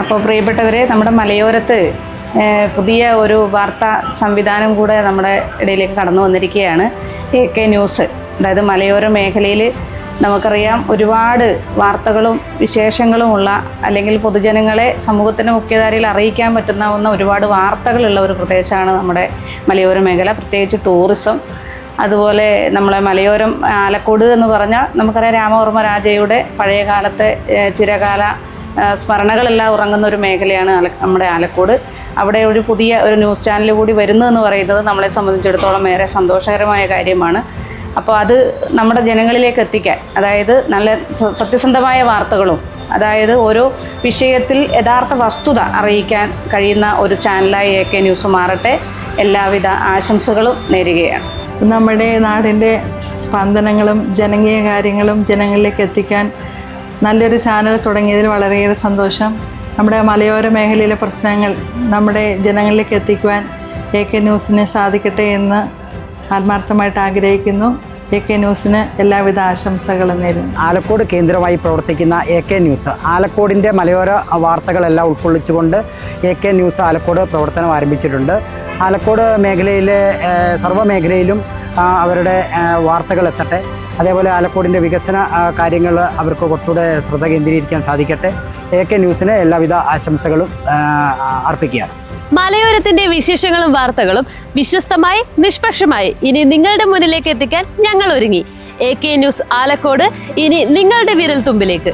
അപ്പോൾ പ്രിയപ്പെട്ടവരെ, നമ്മുടെ മലയോരത്ത് പുതിയ ഒരു വാർത്താ സംവിധാനം കൂടെ നമ്മുടെ ഇടയിലേക്ക് കടന്നു വന്നിരിക്കുകയാണ്. AK news. അതായത് മലയോര മേഖലയിൽ നമുക്കറിയാം ഒരുപാട് വാർത്തകളും വിശേഷങ്ങളുമുള്ള, അല്ലെങ്കിൽ പൊതുജനങ്ങളെ സമൂഹത്തിൻ്റെ മുഖ്യധാരയിൽ അറിയിക്കാൻ പറ്റുന്ന ഒരുപാട് വാർത്തകളുള്ള ഒരു പ്രദേശമാണ് നമ്മുടെ മലയോര മേഖല, പ്രത്യേകിച്ച് ടൂറിസം. അതുപോലെ നമ്മളെ മലയോരം ആലക്കോട് എന്ന് പറഞ്ഞാൽ നമുക്കറിയാം രാമവർമ്മ രാജയുടെ പഴയ കാലത്തെ ചിരകാല സ്മരണകളെല്ലാം ഉറങ്ങുന്ന ഒരു മേഖലയാണ് നമ്മുടെ ആലക്കോട്. അവിടെ ഒരു പുതിയ ഒരു ന്യൂസ് ചാനൽ കൂടി വരുന്നതെന്ന് പറയുന്നത് നമ്മളെ സംബന്ധിച്ചിടത്തോളം ഏറെ സന്തോഷകരമായ കാര്യമാണ്. അപ്പോൾ അത് നമ്മുടെ ജനങ്ങളിലേക്ക് എത്തിക്കാൻ, അതായത് നല്ല സത്യസന്ധമായ വാർത്തകളും, അതായത് ഓരോ വിഷയത്തിൽ യഥാർത്ഥ വസ്തുത അറിയിക്കാൻ കഴിയുന്ന ഒരു ചാനലായി AK ന്യൂസ് മാറട്ടെ. എല്ലാവിധ ആശംസകളും നേരുകയാണ്. നമ്മുടെ നാടിൻ്റെ സ്പന്ദനങ്ങളും ജനകീയ കാര്യങ്ങളും ജനങ്ങളിലേക്ക് എത്തിക്കാൻ നല്ലൊരു ചാനൽ തുടങ്ങിയതിൽ വളരെയേറെ സന്തോഷം. നമ്മുടെ മലയോര മേഖലയിലെ പ്രശ്നങ്ങൾ നമ്മുടെ ജനങ്ങളിലേക്ക് എത്തിക്കുവാൻ AK ന്യൂസിന് സാധിക്കട്ടെ എന്ന് ആത്മാർത്ഥമായിട്ട് ആഗ്രഹിക്കുന്നു. AK ന്യൂസിന് എല്ലാവിധ ആശംസകളും നേരുന്നു. ആലക്കോട് കേന്ദ്രമായി പ്രവർത്തിക്കുന്ന AK ന്യൂസ്, ആലക്കോടിൻ്റെ മലയോര വാർത്തകളെല്ലാം ഉൾക്കൊള്ളിച്ചുകൊണ്ട് AK ന്യൂസ് ആലക്കോട് പ്രവർത്തനം ആരംഭിച്ചിട്ടുണ്ട്. ആലക്കോട് മേഖലയിലെ സർവ്വമേഖലയിലും അവരുടെ വാർത്തകൾ എത്തട്ടെ. അതേപോലെ ആലക്കോടിൻ്റെ വികസന കാര്യങ്ങൾ അവർക്ക് കുറച്ചുകൂടെ ശ്രദ്ധ കേന്ദ്രീകരിക്കാൻ സാധിക്കട്ടെ. AK ന്യൂസിന് എല്ലാവിധ ആശംസകളും അർപ്പിക്കുകയാണ്. മലയോരത്തിന്റെ വിശേഷങ്ങളും വാർത്തകളും വിശ്വസ്തമായി നിഷ്പക്ഷമായി ഇനി നിങ്ങളുടെ മുന്നിലേക്ക് എത്തിക്കാൻ ഞങ്ങൾ ഒരുങ്ങി. AK ന്യൂസ് ആലക്കോട് ഇനി നിങ്ങളുടെ വിരൽ തുമ്പിലേക്ക്.